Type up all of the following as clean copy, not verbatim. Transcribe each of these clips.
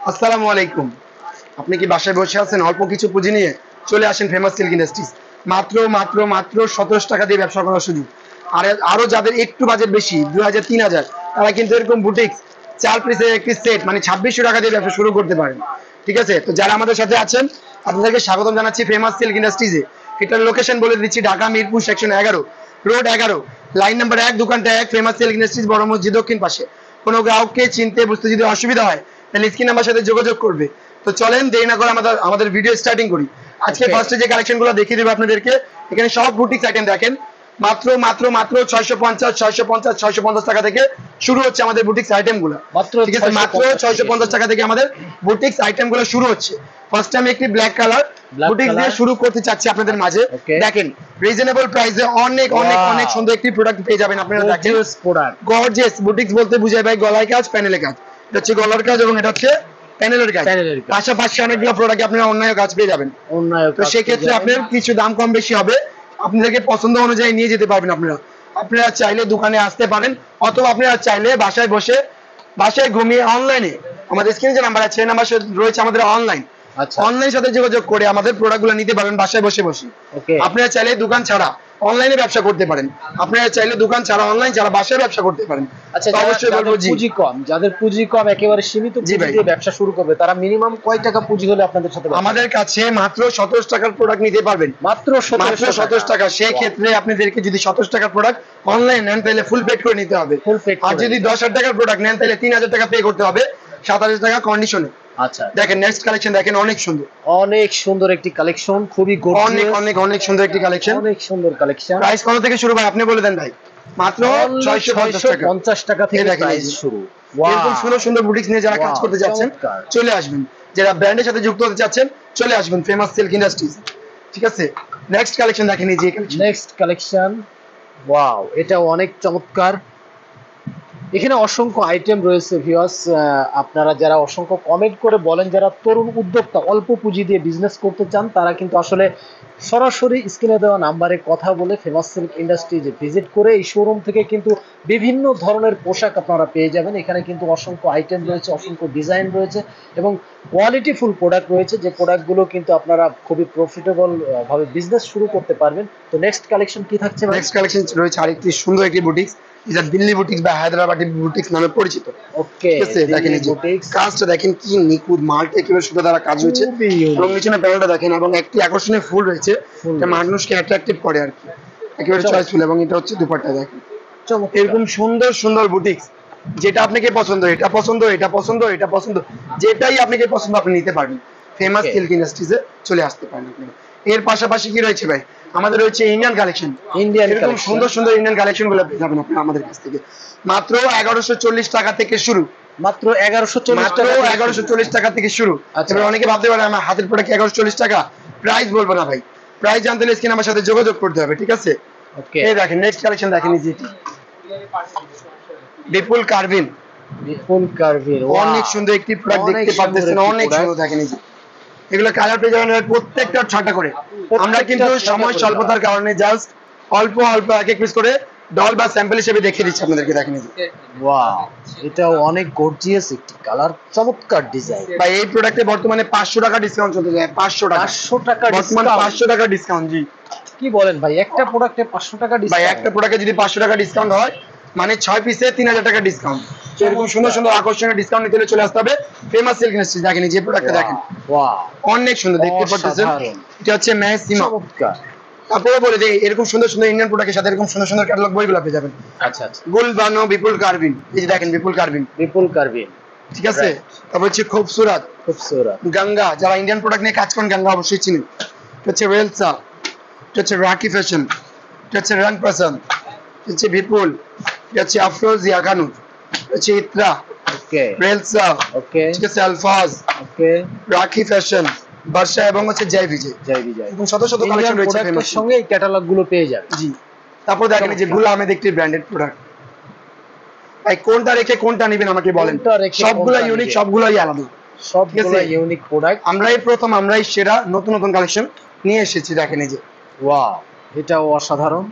আসসালামু আলাইকুম। আপনি কি বাসায় বসে আছেন অল্প কিছু পুঁজি নিয়ে? চলে আসেন ফেমাস সিল্ক ইন্ডাস্ট্রিজ। মাত্র মাত্র মাত্র 17 টাকা দিয়ে ব্যবসা করার সুযোগ। আর আরো যাদের একটু বাজেট বেশি 2000 3000 তারা কিন্তু এরকম বুটিক্স 4 পিসের একটি সেট মানে 2600 টাকা দিয়ে ব্যবসা শুরু করতে পারেন। ঠিক আছে, তো যারা আমাদের সাথে আছেন আপনাদেরকে স্বাগতম জানাচ্ছি ফেমাস সিল্ক ইন্ডাস্ট্রিজে। এটার লোকেশন বলে দিচ্ছি, Dhaka Mirpur section 11 road 11 line number 1 দোকানটা 1 ফেমাস সিল্ক ইন্ডাস্ট্রিজ বড় মসজিদ দক্ষিণ পাশে। কোনো গ্রাহককে চিনতে বুঝতে যদি অসুবিধা হয় তাহলে স্ক্রিন নাম্বার সাথে যোগাযোগ করবে। তো চলেন দেরি না করে আমাদের ভিডিও স্টার্টিং করি। আজকে ফার্স্টে যে কালেকশনগুলো দেখিয়ে দেব আপনাদেরকে, এখানে সব বুটিক্স আইটেম দেখেন। মাত্র মাত্র মাত্র 650 টাকা থেকে শুরু হচ্ছে আমাদের বুটিক্স আইটেমগুলো। ঠিক আছে, মাত্র 650 টাকা থেকে আমাদের বুটিক্স আইটেমগুলো শুরু হচ্ছে। ফার্স্ট আমি একটি ব্ল্যাক কালার বুটিক্স দিয়ে শুরু করতে চাচ্ছি আপনাদের মাঝে। দেখেন রিজনেবল প্রাইসে অনেক অনেক অনেক সুন্দর একটি প্রোডাক্ট পেয়ে যাবেন আপনারা। দেখেন গর্জিয়াস বুটিক্স বলতে বুঝায় ভাই গলায় কাজ, প্যানেলে কাজ। এটা হচ্ছে গলার কাজ এবং এটা হচ্ছে প্যানেলের কাজ। পাশাপাশি অনেকগুলো প্রোডাক্ট আপনারা অন্যায় কাজ পেয়ে যাবেন। তো সেক্ষেত্রে আপনার কিছু দাম কম বেশি হবে, আপনাদেরকে পছন্দ অনুযায়ী নিয়ে যেতে পারবেন। আপনারা চাইলে দোকানে আসতে পারেন, অথবা আপনারা চাইলে বাসায় বসে বাসায় ঘুমিয়ে অনলাইনে আমাদের স্ক্রিনে যে নাম্বার আছে সেই নাম্বার রয়েছে আমাদের অনলাইন অনলাইনের সাথে যোগাযোগ করে আমাদের প্রোডাক্টগুলো নিতে পারবেন বাসায় বসে বসে। আপনারা চাইলে দোকান ছাড়া অনলাইনে ব্যবসা করতে পারেন, আপনারা চাইলে দোকান ছাড়া অনলাইন ছাড়া বাসায় ব্যবসা করতে পারেন। আচ্ছা, অবশ্যই বলবো পুঁজি কম, যাদের পুঁজি কম একেবারে সীমিত পুঁজি দিয়ে ব্যবসা শুরু করবে তারা মিনিমাম কয় টাকা পুঁজি হলে আপনাদের সাথে? আমাদের কাছে মাত্র 17 টাকার প্রোডাক্ট নিতে পারবেন। মাত্র 17 টাকা। সেই ক্ষেত্রে আপনাদেরকে যদি 17 টাকার প্রোডাক্ট অনলাইন নেন তাহলে ফুল পেড করে নিতে হবে। আর যদি 10,000 টাকার প্রোডাক্ট নেন তাহলে 3000 টাকা পে করতে হবে 7000 টাকা কন্ডিশনে। আচ্ছা, দেখেন নেক্সট কালেকশন দেখেন, অনেক সুন্দর, অনেক সুন্দর একটি কালেকশন, খুবই গর্জিয়াস, অনেক অনেক অনেক সুন্দর একটি কালেকশন, অনেক সুন্দর কালেকশন। প্রাইস কত থেকে শুরু ভাই আপনি বলে দেন ভাই? মাত্র 650 টাকা থেকে প্রাইস শুরু। এরকম সুন্দর সুন্দর বুটিক্স নিয়ে যারা কাজ করতে যাচ্ছেন চলে আসবেন, যারা ব্র্যান্ডের সাথে যুক্ত হতে যাচ্ছেন চলে আসবেন ফেমাস সিল্ক ইন্ডাস্ট্রিজ। ঠিক আছে, নেক্সট কালেকশন দেখেন, এই যে নেক্সট কালেকশন। ওয়াও, এটা অনেক চমৎকার। এখানে অসংখ্য আইটেম রয়েছে ভিউয়ার্স। আপনারা যারা অসংখ্য কমেন্ট করে বলেন যারা তরুণ উদ্যোক্তা অল্প পুঁজি দিয়ে বিজনেস করতে চান তারা কিন্তু আসলে সরাসরি স্ক্রিনে দেওয়া নাম্বারে কথা বলে ফেমাস সিল্ক ইন্ডাস্ট্রিজে ভিজিট করে এই শোরুম থেকে কিন্তু বিভিন্ন ধরনের পোশাক আপনারা পেয়ে যাবেন। এখানে কিন্তু অসংখ্য আইটেম রয়েছে, অসংখ্য ডিজাইন রয়েছে এবং কোয়ালিটিফুল প্রোডাক্ট রয়েছে, যে প্রোডাক্টগুলো কিন্তু আপনারা খুবই প্রফিটেবল ভাবে বিজনেস শুরু করতে পারবেন। তো নেক্সট কালেকশন কি থাকছে? নেক্সট কালেকশন রয়েছে আরেকটি সুন্দর একটি বুটিক্স, যেটা দিল্লি বুটিক্স বা হায়দ্রাবাদি বুটিক্স নামে পরিচিত। ওকে, ঠিক আছে, দেখেন এই কাজটা দেখেন কি নিখুঁত, মাল্টি একেবারে সুতা দ্বারা কাজ হয়েছে এবং নিচে প্যানেলটা দেখেন এবং একটি আকর্ষণীয় ফুল রয়েছে যা মানুষকে অ্যাট্রাক্টিভ করে আর কি, একেবারে চয়েসফুল। এবং এটা হচ্ছে দুপাট্টা দেখেন, এরকম সুন্দর সুন্দর বুটিক্স, যেটা আপনাকে পছন্দ, এটা পছন্দ, এটা পছন্দ, এটা পছন্দ, যেটাই আপনাকে পছন্দ আপনি নিতে পারবেন ফেমাস সিল্ক ইন্ডাস্ট্রিজে চলে আসতে পারেন আপনারা। এর পাশাপাশি কি রয়েছে ভাই? আমাদের রয়েছে ইন্ডিয়ান কালেকশন। এরকম সুন্দর সুন্দর ইন্ডিয়ান কালেকশন গুলো পেয়ে যাবেন আপনারা আমাদের কাছ থেকে। মাত্র 1140 টাকা থেকে শুরু, মাত্র 1140 টাকা থেকে শুরু। এবার অনেকে ভাবতে পারে আমার হাতের প্রোডাক্ট 1140 টাকা, প্রাইস বলবো না ভাই, প্রাইস জানতে হলে স্ক্রিনে আমার সাথে যোগাযোগ করতে হবে। ঠিক আছে, এই দেখেন নেক্সট কালেকশন দেখেন, এই যে বিপুল কার্ভিন। অনেক সুন্দর একটি প্রোডাক্ট দেখতে পাচ্ছেন, অনেক সুন্দর। দেখেন এই যে এগুলো কালার পেয়ে যাবেন প্রত্যেকটা 6টা করে। আমরা কিন্তু সময় স্বল্পতার কারণে জাস্ট অল্প অল্প এক এক পিস করে ডল বা স্যাম্পল হিসেবে দেখিয়ে দিচ্ছি আপনাদেরকে। দেখেন ওয়াও, এটাও অনেক গর্জিয়াস একটি কালার, চমৎকার ডিজাইন। ভাই এই প্রোডাক্টে বর্তমানে 500 টাকা ডিসকাউন্ট চলতে যায়। 500 টাকা বর্তমানে 500 টাকা ডিসকাউন্ট। জি কি বলেন ভাই, একটা প্রোডাক্টে 500 টাকা ডিসকাউন্ট? ভাই একটা প্রোডাক্টে যদি 500 টাকা ডিসকাউন্ট হয় মানে 6 পিসে 3000 টাকা ডিসকাউন্ট। এরকম সুন্দর সুন্দর আকর্ষণীয় ডিসকাউন্ট নিতে চলে আসতে হবে ফেমাস সিল্ক ইন্ডাস্ট্রি। দেখেন যে প্রোডাক্টটা দেখেন, ওয়াও অনেক সুন্দর দেখতে পাচ্ছেন। এটা হচ্ছে ম্যাসিমা। চমৎকার। তারপরে বলে দেই এরকম সুন্দর সুন্দর ইন্ডিয়ান প্রোডাক্টের সাথে এরকম সুন্দর সুন্দর ক্যাটালগ বইগুলো পেয়ে যাবেন। আচ্ছা আচ্ছা, গুলবানো বিপুল কার্ভিন, এই যে দেখেন বিপুল কার্ভিন। ঠিক আছে, তারপর হচ্ছে খুবসুরত, গঙ্গা, যারা ইন্ডিয়ান প্রোডাক্ট নিয়ে কাজ করেন গঙ্গা অবশ্যই চিনেন। এটা হচ্ছে রেলসা, এটা হচ্ছে রাকি ফ্যাশন, এটা হচ্ছে রং পছন্দ, এটা হচ্ছে বিপুল, এটা হচ্ছে আফরোজিয়া খানু, এটা হচ্ছে ইত্রা, ওকে, রেলসা, ওকে, ঠিক আছে, আলফাজ, ওকে, রাকি ফ্যাশন, বর্ষা এবং হচ্ছে জয় বিজয়। এবং শত শত কালেকশন রয়েছে ফেমাস সঙ্গে এই ক্যাটালগ গুলো পেয়ে যাবেন। জি, তারপর দেখেন যে গুলো আহমেদ একটি ব্র্যান্ডেড প্রোডাক্ট। ভাই কোনটা রেখে কোনটা নেবেন আমাকে বলেন? সবগুলা ইউনিক, সবগুলাই আলাদা, সবগুলা ইউনিক প্রোডাক্ট। আমরাই প্রথম, আমরাই সেরা, নতুন নতুন কালেকশন নিয়ে এসেছি। দেখেন এই যে ওয়াও, এটাও অসাধারণ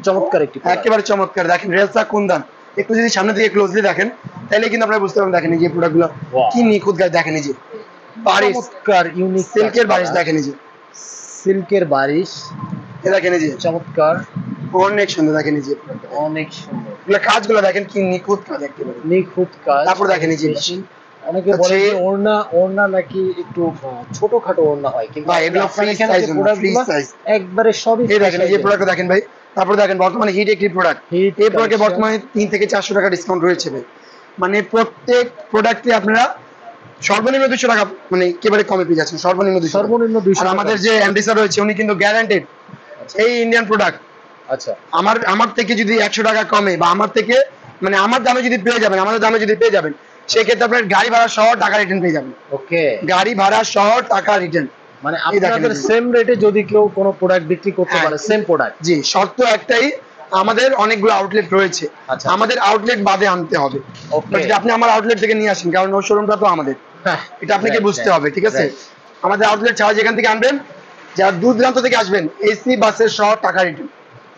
চমৎকার একটি, একেবারে চমৎকার। দেখেন রেলসা কুন্দান, একটু যদি সামনে থেকে ক্লোজলি দেখেন তাহলে কিন্তু আপনারা বুঝতে পারবেন। দেখেন এই যে প্রোডাক্টগুলো Wow. কি নিখুঁত কাজ, দেখেন এই যে বারিশ, চমৎকার ইউনিক সিল্কের বারিশ, দেখেন এই যে সিল্কের বারিশ, এ দেখেন এই যে চমৎকার, অনেক সুন্দর, দেখেন এই যে অনেক সুন্দর এগুলো কাজগুলো দেখেন কি নিখুঁত কাজ একেবারে। নিখুঁত কাজ। তারপর দেখেন এই যে Finishing। অনেকে আচ্ছা, বলে যে ওড়না ওড়না নাকি একটু ছোটখাটো ওড়না হয়, কিন্তু ভাই এগুলো আপনার ফ্রি এখানে সাইজ, যে ফ্রি প্রোডাক্টগুলো সাইজ। একবারে সবই এই দেখেন এই যে প্রোডাক্ট দেখেন ভাই। তারপর দেখেন বর্তমানে হিট একটি প্রোডাক্ট, Hit এই প্রোডাক্টে collection। বর্তমানে 3 থেকে 400 টাকা ডিসকাউন্ট রয়েছে ভাই। মানে প্রত্যেক প্রোডাক্টে আপনারা সর্বনিম্ন 200 টাকা মানে একেবারে কমে পেয়ে যাচ্ছেন, সর্বনিম্ন 200 টাকা। সর্বনিম্ন 200 আর টাকা। আমাদের যে এমডি স্যার রয়েছে উনি কিন্তু গ্যারান্টেড এই ইন্ডিয়ান প্রোডাক্ট আচ্ছা আমার থেকে যদি 100 টাকা কমে বা আমার থেকে মানে আমার দামে যদি পেয়ে যাবেন, আমাদের দামে যদি পেয়ে যাবেন, সেক্ষেত্রে আপনার গাড়ি ভাড়া সহ টাকা রিটার্ন পেয়ে যাবেন। ওকে, গাড়ি ভাড়া সহ টাকা রিটার্ন। মানে এই দেখেন আপনাদের এই যে। সেম রেটে যদি কেউ কোনো প্রোডাক্ট বিক্রি করতে হ্যাঁ। পারে, সেম প্রোডাক্ট। জি, শর্ত একটাই, আমাদের অনেকগুলো আউটলেট রয়েছে, আচ্ছা। আমাদের আউটলেট বাদে আনতে হবে। ওকে, যদি আপনি আমার আউটলেট থেকে নিয়ে আসেন, কারণ ওই শোরুমটা তো আমাদের, এটা আপনাকে বুঝতে হবে, ঠিক আছে? আমাদের আউটলেট ছাড়া যেখান থেকে আনবেন, যারা দূর দূরান্ত থেকে আসবেন, এসি বাসের সহ টাকা রিটার্ন।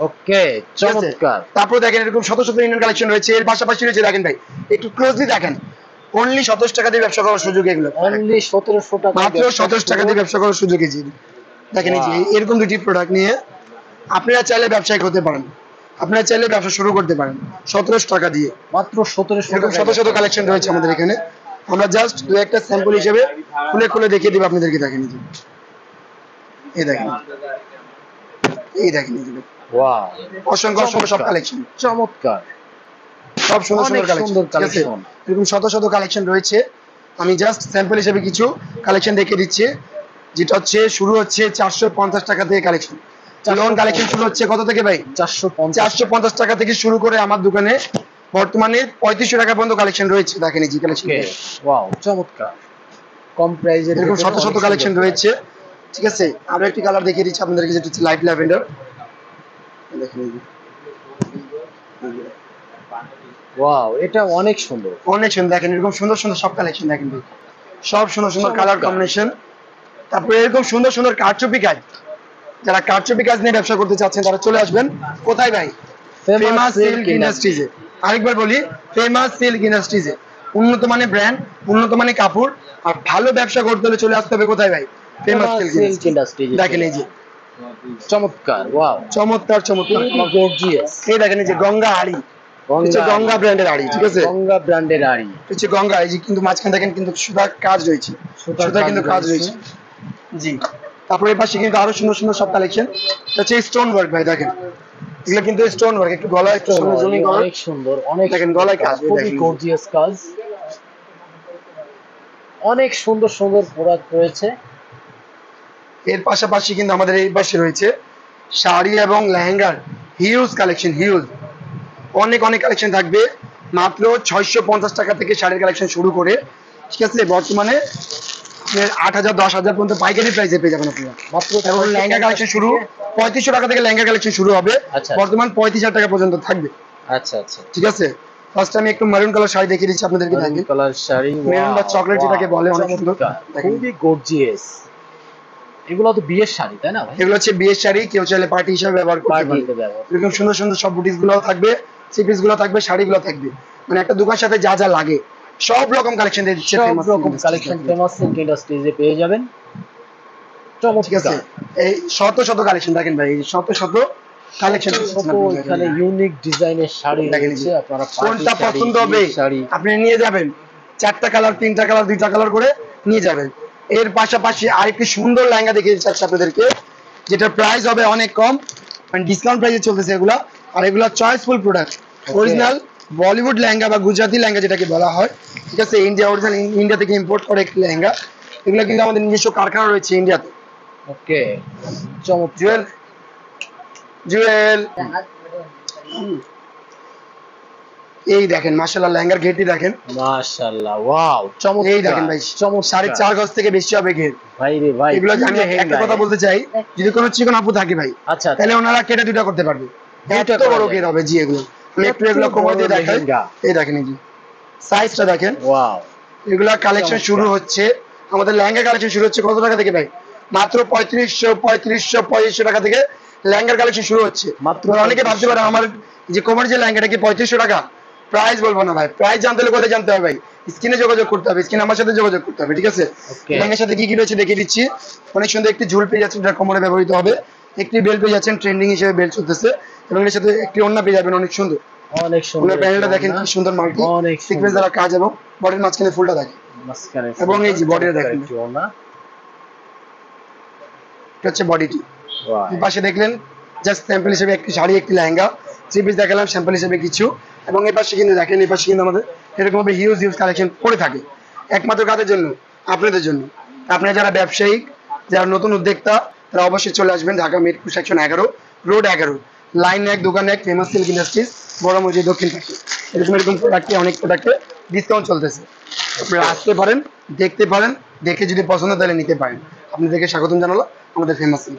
ওকে, চমৎকার। তারপর দেখেন এরকম শত শত ইন্ডিয়ান কালেকশন রয়েছে, এর পাশাপাশি রয়েছে দেখেন ভাই একটু ক্লোজলি দেখেন, অনলি 27 টাকা দিয়ে ব্যবসা করার সুযোগ এগুলো, অনলি 1700 টাকা, মাত্র 27 টাকা দিয়ে ব্যবসা করার সুযোগ এই যে দেখেন এই যে Wow. এরকম দুটি প্রোডাক্ট নিয়ে আপনারা চাইলে ব্যবসায়িক হতে পারেন, আপনারা চাইলে ব্যবসা শুরু করতে পারেন 1700 টাকা দিয়ে। মাত্র 1700 এরকম টাকা। শত শত কালেকশন রয়েছে আমাদের এখানে, আমরা জাস্ট দু একটা স্যাম্পল হিসেবে খুলে খুলে দেখিয়ে দিব আপনাদেরকে। দেখেন এই দেখেন, এই দেখেন এই যে ওয়াও, অসংখ্য অসংখ্য সব কালেকশন, চমৎকার, সব সুন্দর অনেক সুন্দর সুন্দর কালেকশন, কালেকশন। এরকম শত শত কালেকশন রয়েছে। আমি জাস্ট স্যাম্পল হিসেবে কিছু কালেকশন দেখিয়ে দিচ্ছি, যেটা হচ্ছে শুরু হচ্ছে 450 টাকা থেকে কালেকশন। লোন কালেকশন শুরু হচ্ছে কত থেকে ভাই? 450 টাকা থেকে শুরু করে আমার দোকানে বর্তমানে 3500 টাকা পর্যন্ত কালেকশন রয়েছে। দেখেন এই যে কালেকশন, ওয়াও, চমৎকার, কম প্রাইজের এরকম শত শত কালেকশন রয়েছে, ঠিক আছে? আরো একটি কালার দেখিয়ে দিচ্ছি আপনাদেরকে, যেটা হচ্ছে লাইট ল্যাভেন্ডার। দেখেন এই যে, ওয়াও, এটা অনেক সুন্দর, অনেক সুন্দর, দেখেন এরকম সুন্দর সুন্দর সব কালেকশন দেখেন ভাই, সব সুন্দর সুন্দর কালার কম্বিনেশন। তারপরে এরকম সুন্দর সুন্দর কারচুপি কাজ, যারা কারচুপি কাজ নিয়ে ব্যবসা করতে চাচ্ছেন তারা চলে আসবেন কোথায় ভাই? ফেমাস সিল্ক ইন্ডাস্ট্রিজে। আরেকবার বলি, ফেমাস সিল্ক ইন্ডাস্ট্রিজে। উন্নত মানের ব্র্যান্ড, উন্নত মানের কাপড়, আর ভালো ব্যবসা করতে হলে চলে আসতে হবে কোথায় ভাই? Famous silk industry. দেখেন এই যে চমৎকার, ওয়াও, চমৎকার চমৎকার, গর্জিয়াস। এই দেখেন এই যে গঙ্গা হাড়ি, হচ্ছে গঙ্গা ব্র্যান্ডের হাড়ি, ঠিক আছে? গঙ্গা ব্র্যান্ডের আড়ি, হচ্ছে গঙ্গা, এই যে কিন্তু মাঝখানে দেখেন কিন্তু সুতার কাজ রয়েছে, সুতার কিন্তু কাজ রয়েছে। জি, তারপরে এই পাশে কিন্তু আরো সুন্দর সুন্দর সব কালেকশন, হচ্ছে স্টোন ওয়ার্ক ভাই, দেখেন এগুলো কিন্তু স্টোন ওয়ার্ক, একটু গলায় একটু জমি করা, অনেক সুন্দর, অনেক দেখেন গলায় কাজ, খুবই গর্জিয়াস কাজ, অনেক সুন্দর সুন্দর প্রোডাক্ট রয়েছে। এর পাশাপাশি কিন্তু আমাদের এই পাশে রয়েছে শাড়ি এবং লেহেঙ্গার হিউজ কালেকশন, হিউজ অনেক অনেক কালেকশন থাকবে। মাত্র 650 টাকা থেকে শাড়ির কালেকশন শুরু করে, ঠিক আছে, বর্তমানে 8000 10,000 পর্যন্ত পাইকারি প্রাইসে পেয়ে যাবেন আপনারা। মাত্র এবং লেহেঙ্গা কালেকশন শুরু 3500 টাকা থেকে লেহেঙ্গা কালেকশন শুরু হবে, আচ্ছা। বর্তমান 35,000 টাকা পর্যন্ত থাকবে, আচ্ছা আচ্ছা, ঠিক আছে? ফার্স্ট আমি একটু মেরুন কালার শাড়ি দেখিয়ে দিচ্ছি আপনাদেরকে, মেরুন দেখেন কালার শাড়ি, মেরুন বা চকলেট যেটাকে বলে, অনেক সুন্দর, চমৎকার, খুবই গর্জিয়াস। এগুলো তো বিয়ের শাড়ি, তাই না ভাই? এগুলো হচ্ছে বিয়ের শাড়ি, কেউ চাইলে পার্টি হিসেবে ব্যবহার করতে পারে। পার্টিতে ব্যবহার। এরকম সুন্দর সুন্দর সব বুটিস গুলো থাকবে, সিপিস গুলো থাকবে, শাড়িগুলো থাকবে, মানে একটা দোকানের সাথে যা যা লাগে সব রকম কালেকশন দিয়ে দিচ্ছে। সব রকম কালেকশন ফেমাস সিল্ক ইন্ডাস্ট্রিজে পেয়ে যাবেন। ঠিক আছে, এই শত শত কালেকশন দেখেন ভাই, এই শত শত কালেকশন, এখানে ইউনিক ডিজাইনের শাড়ি রয়েছে, আপনারা কোনটা পছন্দ হবে শাড়ি আপনি নিয়ে যাবেন, 4টা কালার 3টা কালার 2টা কালার করে নিয়ে যাবেন। এর পাশাপাশি আরেকটি সুন্দর লেহেঙ্গা দেখিয়ে দিচ্ছি আপনাদেরকে, যেটা প্রাইস হবে অনেক কম, মানে ডিসকাউন্ট প্রাইসে চলতেছে এগুলা। আর এগুলা choiceful product, original Bollywood lehenga বা গুজরাটি লেহেঙ্গা যেটাকে বলা হয়, ঠিক আছে? ইন্ডিয়া, অরিজিনাল ইন্ডিয়া থেকে ইম্পোর্ট করে একটি লেহেঙ্গা, এগুলো কিন্তু আমাদের নিজস্ব কারখানা রয়েছে ইন্ডিয়াতে। ওকে, চমৎকার। জুয়েল জুয়েল এই দেখেন মাশাআল্লাহ, লেহেঙ্গার ঘেরটি দেখেন, মাশাআল্লাহ, ওয়াও, চমৎকার। এই দেখেন ভাই, চমৎকার, 4.5 গজ থেকে বেশি হবে ঘের। ভাই রে ভাই, এগুলো আমি একটা কথা বলতে চাই, যদি কোনো চিকন আপু থাকে ভাই, আচ্ছা, তাহলে ওনারা কেটে দুটা করতে পারবে, দুইটা এত বড় করা ঘের হবে। জি, এগুলো আমি একটু এগুলো কমাই দিয়ে দেখাই, এই দেখেন এই যে সাইজটা দেখেন। ওয়াও, এগুলা কালেকশন শুরু হচ্ছে, আমাদের লেহেঙ্গা কালেকশন শুরু হচ্ছে কত টাকা থেকে ভাই? মাত্র 3500 টাকা থেকে লেহেঙ্গার কালেকশন শুরু হচ্ছে। মাত্র অনেকে ভাবতে পারে আমার যে কোমর যে লেহেঙ্গাটা কি 3500 টাকা? প্রাইস বলবো না ভাই, প্রাইস জানতে হলে কোথায় জানতে হবে ভাই, স্ক্রিনে যোগাযোগ করতে হবে, স্ক্রিনে আমার সাথে যোগাযোগ করতে হবে, ঠিক আছে? Okay. লেহেঙ্গার সাথে কি কি রয়েছে দেখিয়ে দিচ্ছি। অনেক সুন্দর একটি ঝুল পেয়ে যাচ্ছেন, যেটা কোমরে ব্যবহৃত হবে। একটি বেল্ট পেয়ে যাচ্ছেন, ট্রেন্ডিং হিসেবে বেল্ট চলতেছে, এবং এর সাথে একটি ওড়না পেয়ে যাবেন অনেক সুন্দর। অনেক সুন্দর ওনার প্যানেলটা একটি দেখেন ওড়না। কি সুন্দর মাল্টি অনেক সিকোয়েন্স দ্বারা কাজ, এবং বডির মাঝখানে ফুলটা থাকে। মাঝখানে এবং এই যে বডিটা চমৎকার দেখেন, একটি ওড়না। এটা হচ্ছে বডিটি। Right. এই পাশে দেখলেন জাস্ট স্যাম্পল হিসেবে একটি শাড়ি, একটি লেহেঙ্গা, থ্রি পিস দেখালাম স্যাম্পল হিসেবে কিছু। এবং এই পাশে কিন্তু দেখেন, এই পাশে কিন্তু আমাদের এরকম ভাবে হিউজ কালেকশন পড়ে থাকে, একমাত্র কাদের জন্য, আপনাদের জন্য। আপনারা যারা ব্যবসায়িক, যারা নতুন উদ্যোক্তা, তারা অবশ্যই চলে আসবেন Dhaka Mirpur section 11, road 11, line 1, দোকান 1, ফেমাস সিল্ক ইন্ডাস্ট্রিজ, বড় মসজিদ দক্ষিণ পাশে। এরকম প্রোডাক্টে, অনেক প্রোডাক্টে ডিসকাউন্ট চলতেছে। আপনারা আসতে পারেন, দেখতে পারেন, দেখে যদি পছন্দ তাহলে নিতে পারেন। আপনাদেরকে স্বাগতম জানালো আমাদের ফেমাস সিল্ক।